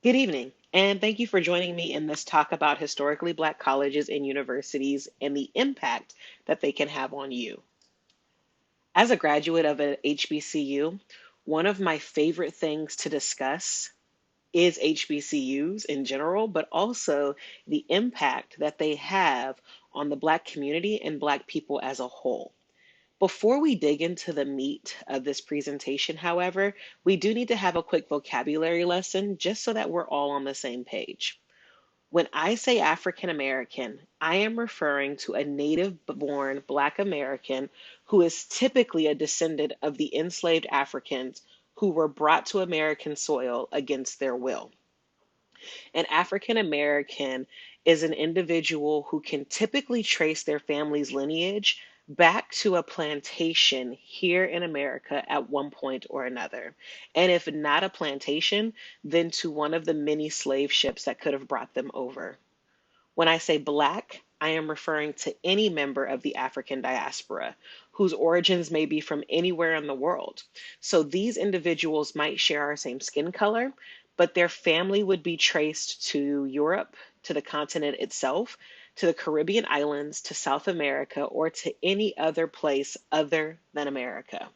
Good evening, and thank you for joining me in this talk about historically Black colleges and universities and the impact that they can have on you. As a graduate of an HBCU, one of my favorite things to discuss is HBCUs in general, but also the impact that they have on the Black community and Black people as a whole. Before we dig into the meat of this presentation, however, we do need to have a quick vocabulary lesson just so that we're all on the same page. When I say African American, I am referring to a native born Black American who is typically a descendant of the enslaved Africans who were brought to American soil against their will. An African American is an individual who can typically trace their family's lineage back to a plantation here in America at one point or another. And if not a plantation, then to one of the many slave ships that could have brought them over. When I say Black, I am referring to any member of the African diaspora whose origins may be from anywhere in the world. So these individuals might share our same skin color, but their family would be traced to Europe, to the continent itself, to the Caribbean islands, to South America, or to any other place other than America.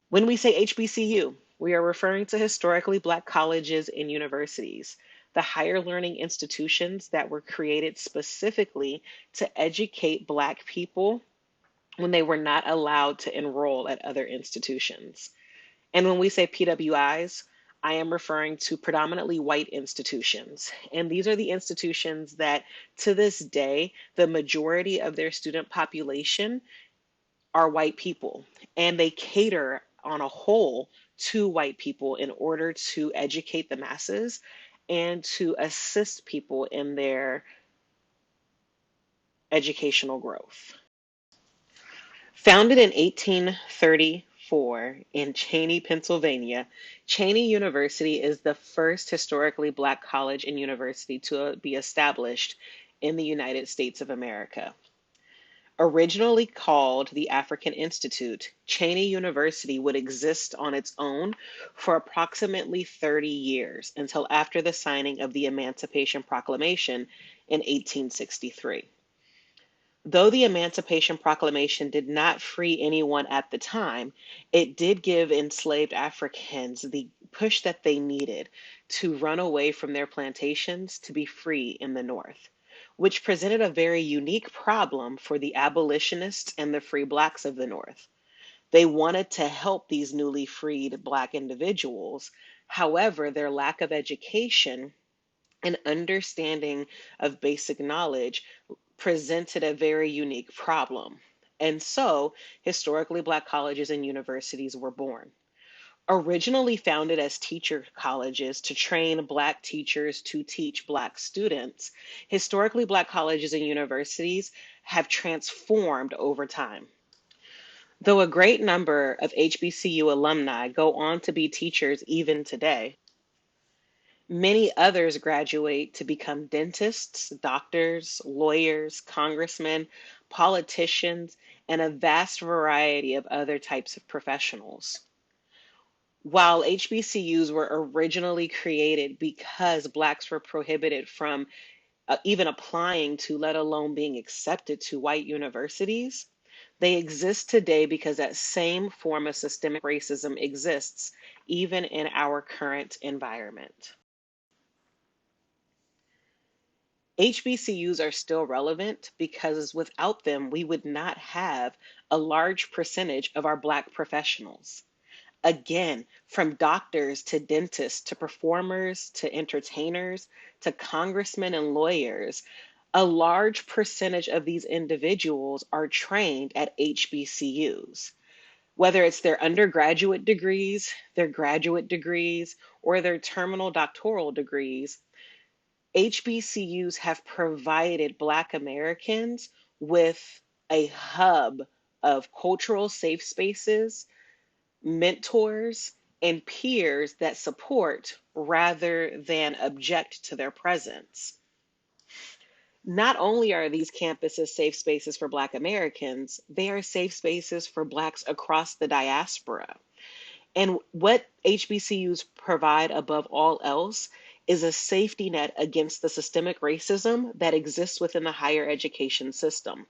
When we say HBCU, we are referring to historically Black colleges and universities, the higher learning institutions that were created specifically to educate Black people when they were not allowed to enroll at other institutions. And when we say PWIs, I am referring to predominantly white institutions. And these are the institutions that, to this day, the majority of their student population are white people, and they cater on a whole to white people in order to educate the masses and to assist people in their educational growth. Founded in 1834 in Cheney, Pennsylvania, Cheney University is the first historically Black college and university to be established in the United States of America. Originally called the African Institute, Cheney University would exist on its own for approximately 30 years until after the signing of the Emancipation Proclamation in 1863. Though the Emancipation Proclamation did not free anyone at the time, it did give enslaved Africans the push that they needed to run away from their plantations to be free in the North, which presented a very unique problem for the abolitionists and the free Blacks of the North. They wanted to help these newly freed Black individuals. However, their lack of education and understanding of basic knowledge presented a very unique problem. And so, historically Black colleges and universities were born. Originally founded as teacher colleges to train Black teachers to teach Black students, historically Black colleges and universities have transformed over time. Though a great number of HBCU alumni go on to be teachers even today, many others graduate to become dentists, doctors, lawyers, congressmen, politicians, and a vast variety of other types of professionals. While HBCUs were originally created because Blacks were prohibited from even applying to, let alone being accepted to white universities, they exist today because that same form of systemic racism exists even in our current environment. HBCUs are still relevant because without them, we would not have a large percentage of our Black professionals. Again, from doctors to dentists to performers to entertainers to congressmen and lawyers, a large percentage of these individuals are trained at HBCUs. Whether it's their undergraduate degrees, their graduate degrees, or their terminal doctoral degrees, HBCUs have provided Black Americans with a hub of cultural safe spaces, mentors, and peers that support rather than object to their presence. Not only are these campuses safe spaces for Black Americans, they are safe spaces for Blacks across the diaspora. And what HBCUs provide above all else is a safety net against the systemic racism that exists within the higher education system.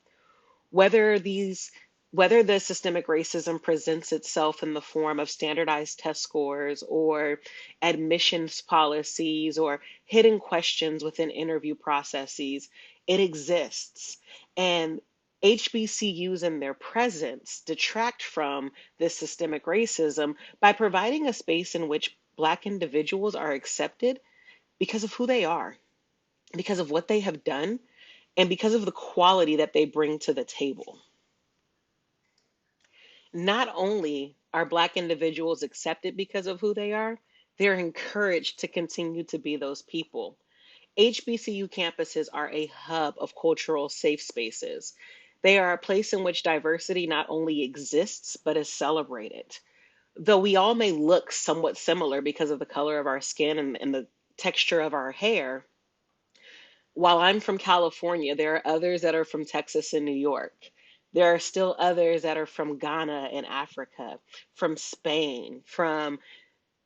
Whether these whether the systemic racism presents itself in the form of standardized test scores or admissions policies or hidden questions within interview processes, it exists. And HBCUs and their presence detract from this systemic racism by providing a space in which Black individuals are accepted because of who they are, because of what they have done, and because of the quality that they bring to the table. Not only are Black individuals accepted because of who they are, they're encouraged to continue to be those people. HBCU campuses are a hub of cultural safe spaces. They are a place in which diversity not only exists, but is celebrated. Though we all may look somewhat similar because of the color of our skin and the texture of our hair, while I'm from California, there are others that are from Texas and New York. There are still others that are from Ghana and Africa, from Spain, from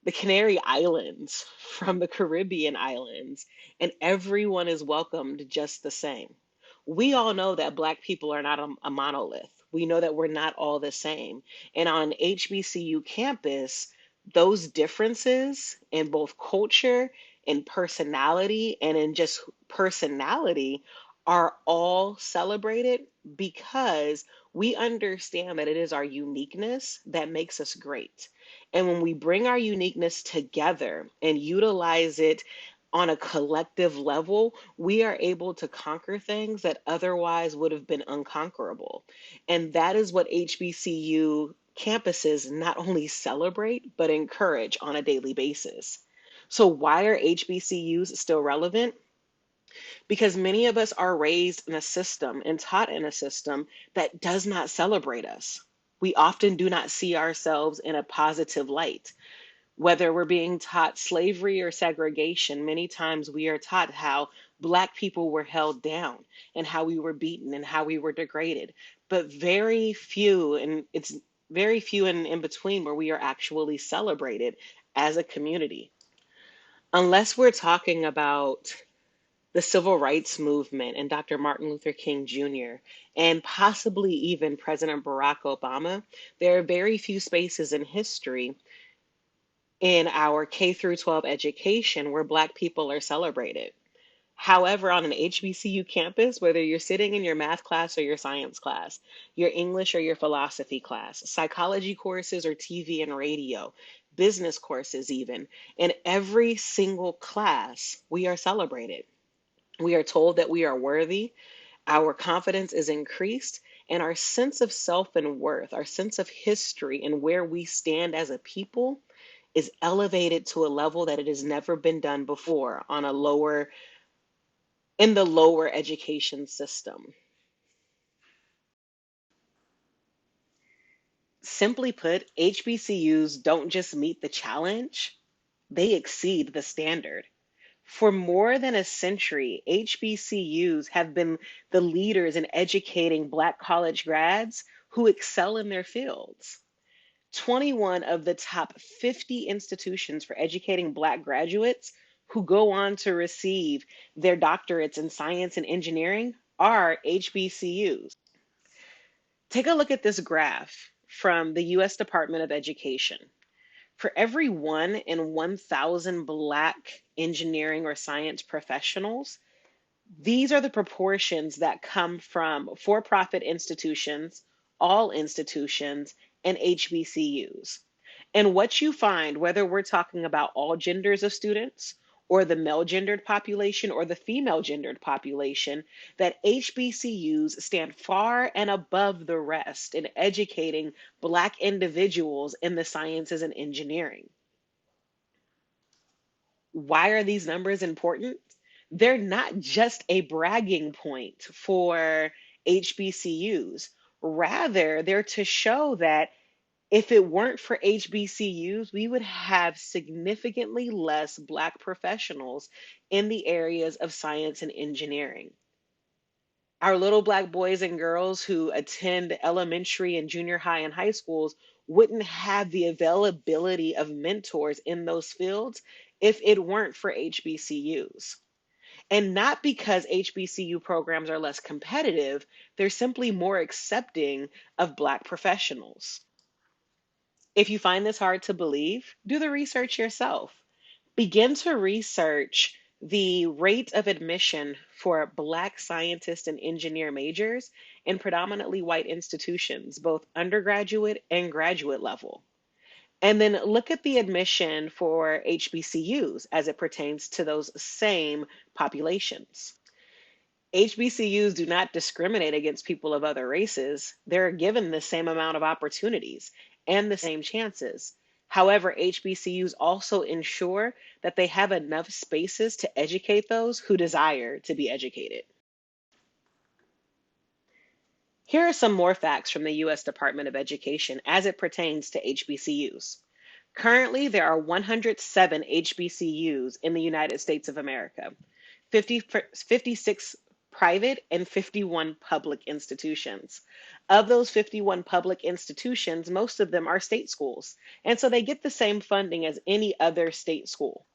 the Canary Islands, from the Caribbean islands, and everyone is welcomed just the same. We all know that Black people are not a monolith. We know that we're not all the same. And on HBCU campus, those differences in both culture and personality and in just personality are all celebrated because we understand that it is our uniqueness that makes us great. And when we bring our uniqueness together and utilize it on a collective level, we are able to conquer things that otherwise would have been unconquerable. And that is what HBCU campuses not only celebrate, but encourage on a daily basis. So, why are HBCUs still relevant? Because many of us are raised in a system and taught in a system that does not celebrate us. We often do not see ourselves in a positive light. Whether we're being taught slavery or segregation, many times we are taught how Black people were held down and how we were beaten and how we were degraded. But very few, and it's very few and in between where we are actually celebrated as a community. Unless we're talking about the civil rights movement and Dr. Martin Luther King Jr., and possibly even President Barack Obama, there are very few spaces in history in our K through 12 education where Black people are celebrated. However, on an HBCU campus, whether you're sitting in your math class or your science class, your English or your philosophy class, psychology courses or TV and radio, business courses even, in every single class, we are celebrated. We are told that we are worthy, our confidence is increased, and our sense of self and worth, our sense of history and where we stand as a people is elevated to a level that it has never been done before on a lower in the lower education system. Simply put, HBCUs don't just meet the challenge, they exceed the standard. For more than a century, HBCUs have been the leaders in educating Black college grads who excel in their fields. 21 of the top 50 institutions for educating Black graduates who go on to receive their doctorates in science and engineering are HBCUs. Take a look at this graph from the US Department of Education. For every 1 in 1,000 Black engineering or science professionals, these are the proportions that come from for profit institutions, all institutions, and HBCUs. And what you find, whether we're talking about all genders of students or the male gendered population or the female gendered population, that HBCUs stand far and above the rest in educating Black individuals in the sciences and engineering. Why are these numbers important? They're not just a bragging point for HBCUs. Rather, they're to show that if it weren't for HBCUs, we would have significantly less Black professionals in the areas of science and engineering. Our little Black boys and girls who attend elementary and junior high and high schools wouldn't have the availability of mentors in those fields if it weren't for HBCUs. And not because HBCU programs are less competitive, they're simply more accepting of Black professionals. If you find this hard to believe, do the research yourself. Begin to research the rate of admission for Black scientist and engineer majors in predominantly white institutions, both undergraduate and graduate level. And then look at the admission for HBCUs as it pertains to those same populations. HBCUs do not discriminate against people of other races. They're given the same amount of opportunities and the same chances. However, HBCUs also ensure that they have enough spaces to educate those who desire to be educated. Here are some more facts from the US Department of Education as it pertains to HBCUs. Currently, there are 107 HBCUs in the United States of America, 56 private and 51 public institutions. Of those 51 public institutions, most of them are state schools, and so they get the same funding as any other state school.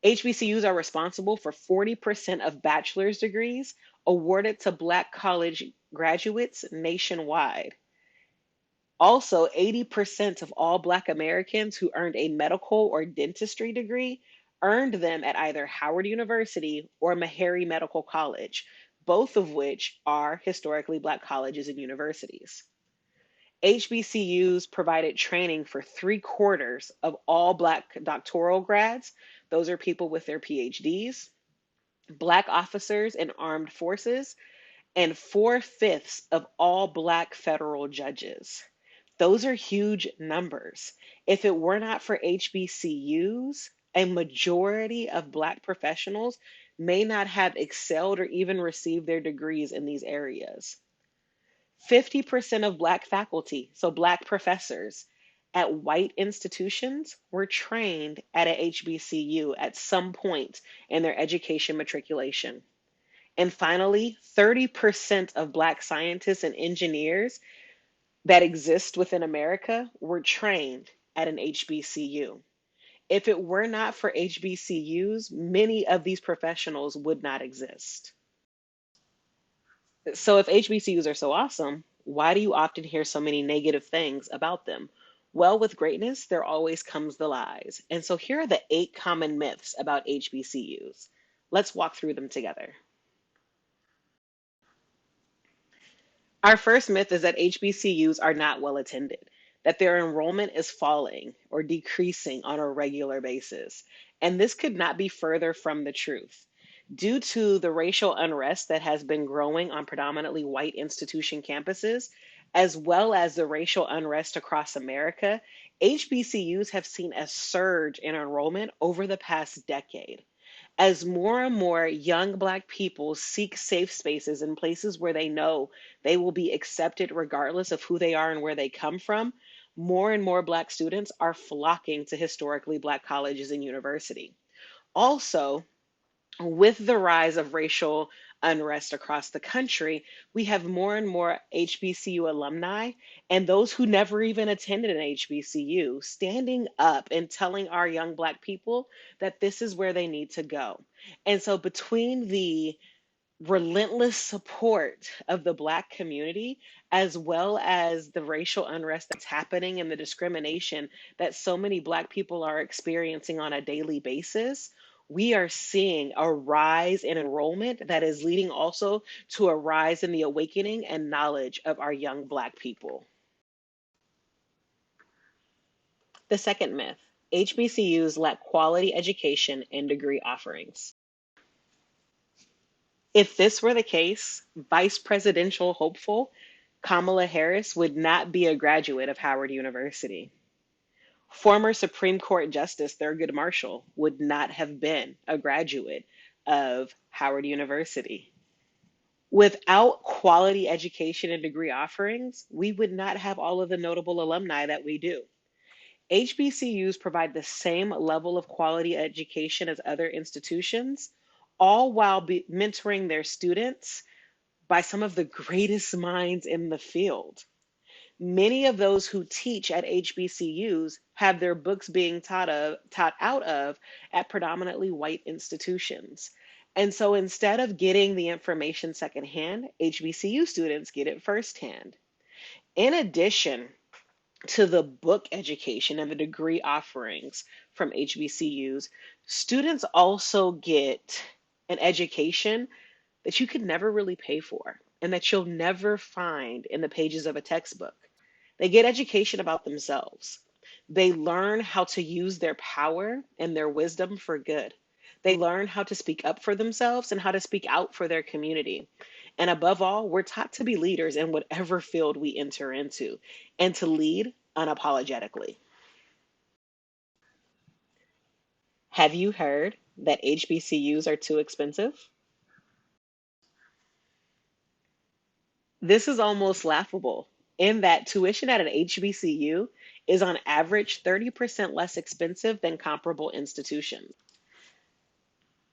HBCUs are responsible for 40% of bachelor's degrees awarded to Black college graduates nationwide. Also, 80% of all Black Americans who earned a medical or dentistry degree earned them at either Howard University or Meharry Medical College, both of which are historically Black colleges and universities. HBCUs provided training for 3/4 of all Black doctoral grads. Those are people with their PhDs, Black officers in armed forces, and 4/5 of all Black federal judges. Those are huge numbers. If it were not for HBCUs, a majority of Black professionals may not have excelled or even received their degrees in these areas. 50% of Black faculty, so Black professors at white institutions, were trained at a HBCU at some point in their education matriculation. And finally, 30% of Black scientists and engineers that exist within America were trained at an HBCU. If it were not for HBCUs, many of these professionals would not exist. So if HBCUs are so awesome, why do you often hear so many negative things about them? Well, with greatness, there always comes the lies. And so here are the 8 common myths about HBCUs. Let's walk through them together. Our first myth is that HBCUs are not well attended, that their enrollment is falling or decreasing on a regular basis. And this could not be further from the truth. Due to the racial unrest that has been growing on predominantly white institution campuses, as well as the racial unrest across America, HBCUs have seen a surge in enrollment over the past decade. As more and more young Black people seek safe spaces in places where they know they will be accepted regardless of who they are and where they come from, more and more Black students are flocking to historically Black colleges and universities. Also, with the rise of racial unrest across the country, we have more and more HBCU alumni and those who never even attended an HBCU standing up and telling our young Black people that this is where they need to go. And so, between the relentless support of the Black community, as well as the racial unrest that's happening and the discrimination that so many Black people are experiencing on a daily basis, we are seeing a rise in enrollment that is leading also to a rise in the awakening and knowledge of our young Black people. The second myth. HBCUs lack quality education and degree offerings. If this were the case, vice presidential hopeful Kamala Harris would not be a graduate of Howard University. Former Supreme Court Justice Thurgood Marshall would not have been a graduate of Howard University. Without quality education and degree offerings, we would not have all of the notable alumni that we do. HBCUs provide the same level of quality education as other institutions, all while mentoring their students by some of the greatest minds in the field. Many of those who teach at HBCUs have their books being taught out of at predominantly white institutions. And so instead of getting the information secondhand, HBCU students get it firsthand. In addition to the book education and the degree offerings from HBCUs, students also get an education that you could never really pay for and that you'll never find in the pages of a textbook. They get education about themselves. They learn how to use their power and their wisdom for good. They learn how to speak up for themselves and how to speak out for their community. And above all, we're taught to be leaders in whatever field we enter into and to lead unapologetically. Have you heard that HBCUs are too expensive? This is almost laughable in that tuition at an HBCU is on average 30% less expensive than comparable institutions.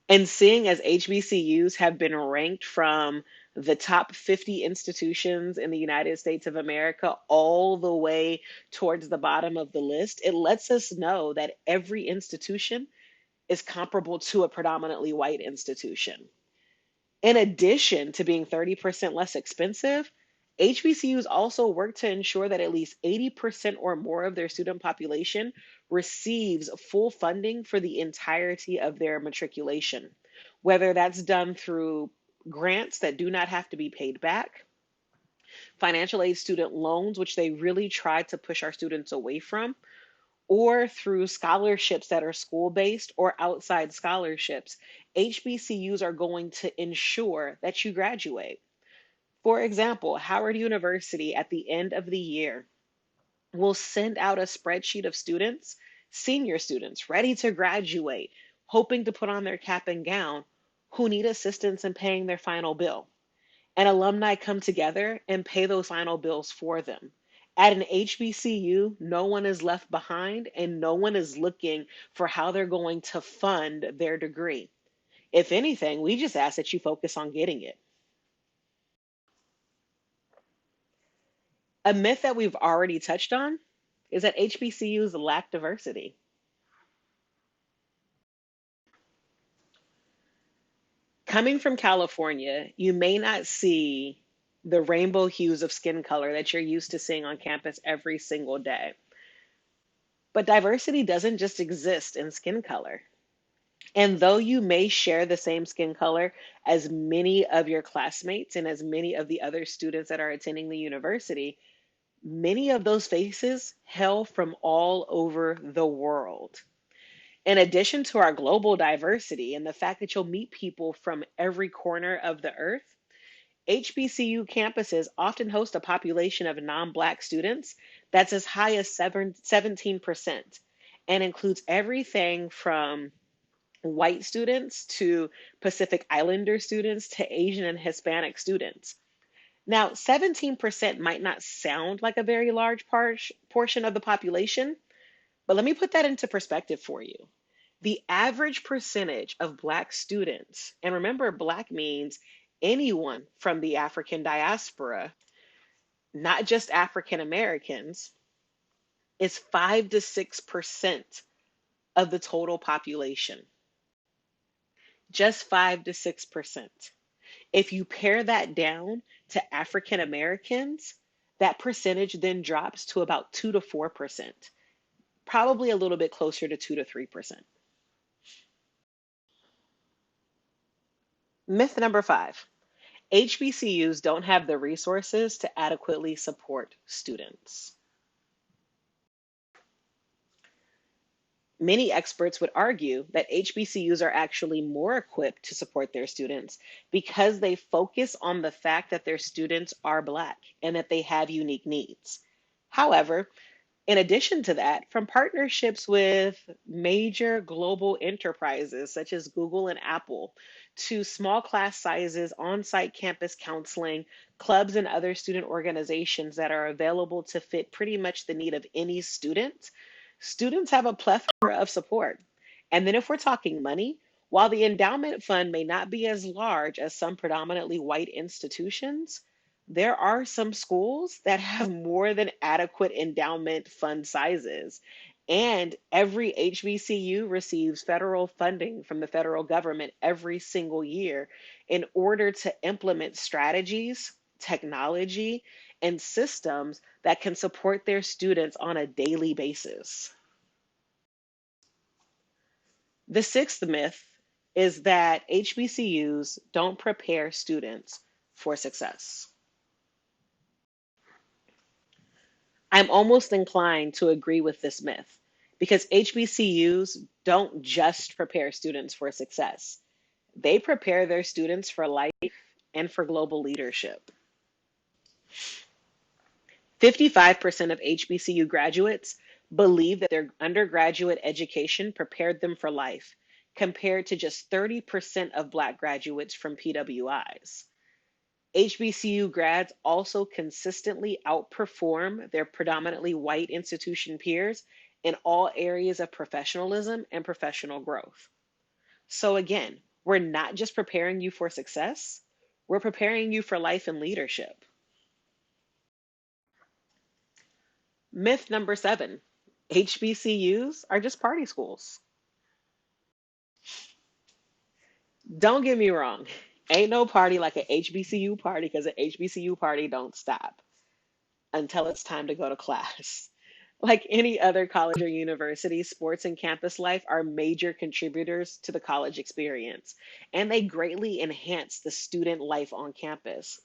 And seeing as HBCUs have been ranked from the top 50 institutions in the United States of America all the way towards the bottom of the list, it lets us know that every institution is comparable to a predominantly white institution. In addition to being 30% less expensive, HBCUs also work to ensure that at least 80% or more of their student population receives full funding for the entirety of their matriculation, whether that's done through grants that do not have to be paid back, financial aid student loans, which they really try to push our students away from, or through scholarships that are school based or outside scholarships. HBCUs are going to ensure that you graduate. For example, Howard University at the end of the year will send out a spreadsheet of students, senior students, ready to graduate, hoping to put on their cap and gown, who need assistance in paying their final bill. And alumni come together and pay those final bills for them. At an HBCU, no one is left behind and no one is looking for how they're going to fund their degree. If anything, we just ask that you focus on getting it. A myth that we've already touched on is that HBCUs lack diversity. Coming from California, you may not see the rainbow hues of skin color that you're used to seeing on campus every single day. But diversity doesn't just exist in skin color. And though you may share the same skin color as many of your classmates and as many of the other students that are attending the university, many of those faces hail from all over the world. In addition to our global diversity and the fact that you'll meet people from every corner of the earth, HBCU campuses often host a population of non-Black students that's as high as 17% and includes everything from white students to Pacific Islander students to Asian and Hispanic students. Now, 17% might not sound like a very large portion of the population, but let me put that into perspective for you. The average percentage of Black students, and remember, Black means anyone from the African diaspora, not just African Americans, is 5 to 6% of the total population. Just 5 to 6%. If you pare that down to African Americans, that percentage then drops to about 2 to 4%, probably a little bit closer to 2 to 3%. Myth number 5, HBCUs don't have the resources to adequately support students. Many experts would argue that HBCUs are actually more equipped to support their students because they focus on the fact that their students are Black and that they have unique needs. However, in addition to that, from partnerships with major global enterprises such as Google and Apple, to small class sizes, on site campus counseling, clubs, and other student organizations that are available to fit pretty much the need of any student, students have a plethora of support. And then, if we're talking money, while the endowment fund may not be as large as some predominantly white institutions, there are some schools that have more than adequate endowment fund sizes. And every HBCU receives federal funding from the federal government every single year in order to implement strategies, technology, and systems that can support their students on a daily basis. The sixth myth is that HBCUs don't prepare students for success. I'm almost inclined to agree with this myth because HBCUs don't just prepare students for success, they prepare their students for life and for global leadership. 55% of HBCU graduates believe that their undergraduate education prepared them for life, compared to just 30% of Black graduates from PWIs. HBCU grads also consistently outperform their predominantly white institution peers in all areas of professionalism and professional growth. So, again, we're not just preparing you for success, we're preparing you for life and leadership. Myth number 7, HBCUs are just party schools. Don't get me wrong, ain't no party like an HBCU party because an HBCU party don't stop until it's time to go to class. Like any other college or university, sports and campus life are major contributors to the college experience, and they greatly enhance the student life on campus.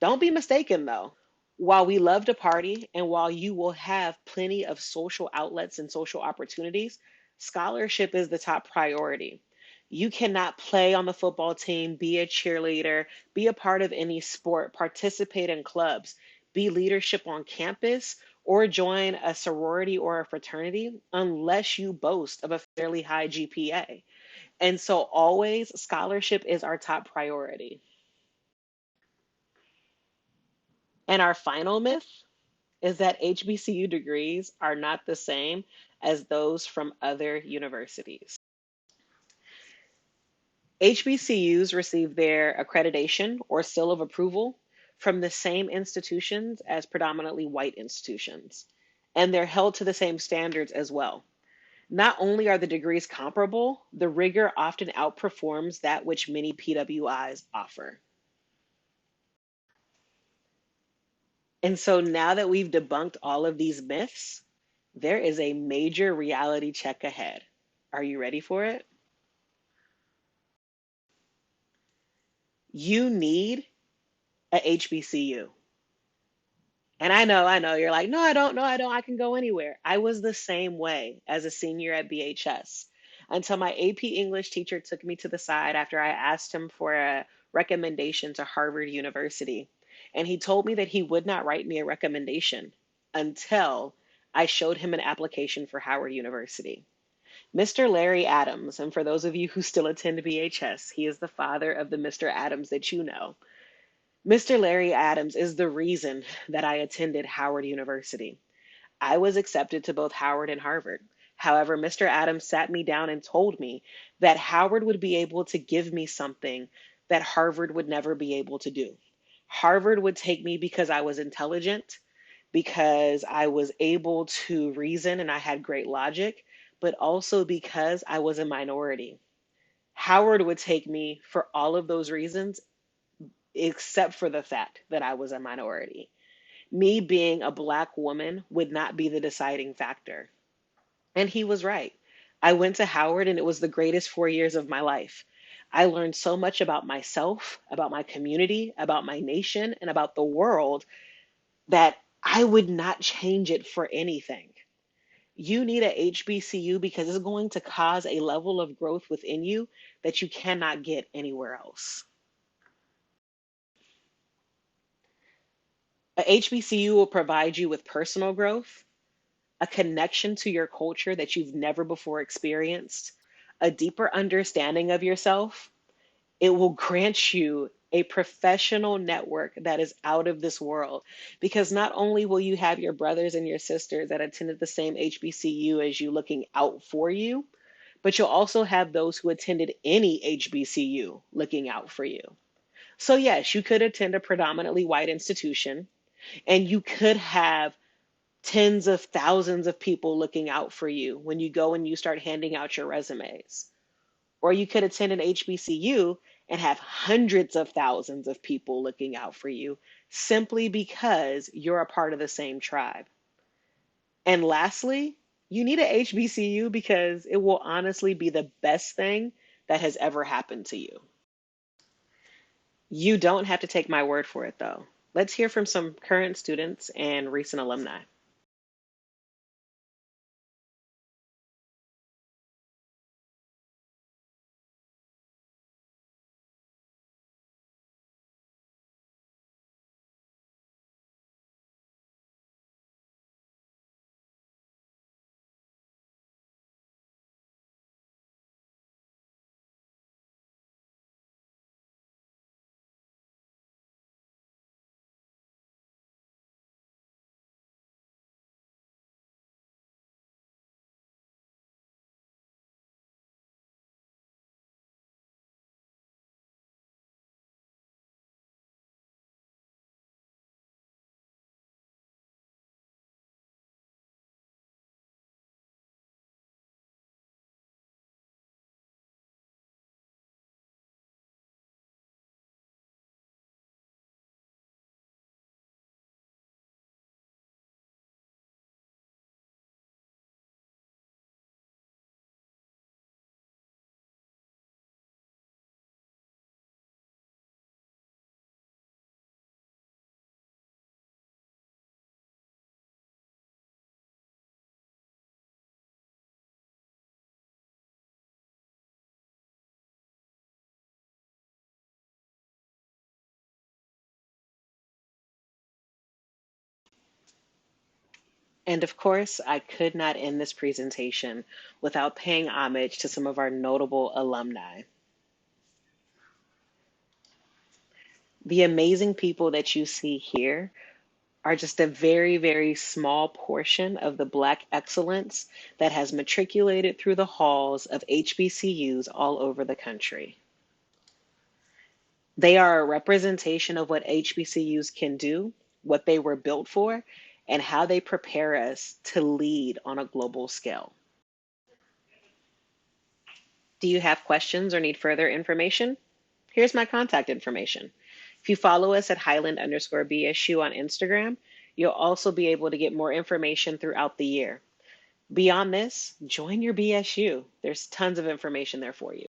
Don't be mistaken though. While we love to party and while you will have plenty of social outlets and social opportunities, scholarship is the top priority. You cannot play on the football team, be a cheerleader, be a part of any sport, participate in clubs, be leadership on campus, or join a sorority or a fraternity unless you boast of a fairly high GPA. And so, always, scholarship is our top priority. And our final myth is that HBCU degrees are not the same as those from other universities. HBCUs receive their accreditation or seal of approval from the same institutions as predominantly white institutions, and they're held to the same standards as well. Not only are the degrees comparable, the rigor often outperforms that which many PWIs offer. And so now that we've debunked all of these myths, there is a major reality check ahead. Are you ready for it? You need a HBCU. And I know, you're like, no, I don't, no, I don't, I can go anywhere. I was the same way as a senior at BHS until my AP English teacher took me to the side after I asked him for a recommendation to Harvard University. And he told me that he would not write me a recommendation until I showed him an application for Howard University. Mr. Larry Adams, and for those of you who still attend BHS, he is the father of the Mr. Adams that you know. Mr. Larry Adams is the reason that I attended Howard University. I was accepted to both Howard and Harvard. However, Mr. Adams sat me down and told me that Howard would be able to give me something that Harvard would never be able to do. Harvard would take me because I was intelligent, because I was able to reason and I had great logic, but also because I was a minority. Howard would take me for all of those reasons, except for the fact that I was a minority. Me being a Black woman would not be the deciding factor. And he was right. I went to Howard and it was the greatest 4 years of my life. I learned so much about myself, about my community, about my nation, and about the world that I would not change it for anything. You need a HBCU because it's going to cause a level of growth within you that you cannot get anywhere else. A HBCU will provide you with personal growth, a connection to your culture that you've never before experienced, a deeper understanding of yourself. It will grant you a professional network that is out of this world because not only will you have your brothers and your sisters that attended the same HBCU as you looking out for you, but you'll also have those who attended any HBCU looking out for you. So, yes, you could attend a predominantly white institution and you could have tens of thousands of people looking out for you when you go and you start handing out your resumes. Or you could attend an HBCU and have hundreds of thousands of people looking out for you simply because you're a part of the same tribe. And lastly, you need a HBCU because it will honestly be the best thing that has ever happened to you. You don't have to take my word for it, though. Let's hear from some current students and recent alumni. And of course, I could not end this presentation without paying homage to some of our notable alumni. The amazing people that you see here are just a very, very small portion of the Black excellence that has matriculated through the halls of HBCUs all over the country. They are a representation of what HBCUs can do, what they were built for, and how they prepare us to lead on a global scale. Do you have questions or need further information? Here's my contact information. If you follow us at Highland_BSU on Instagram, you'll also be able to get more information throughout the year. Beyond this, join your BSU. There's tons of information there for you.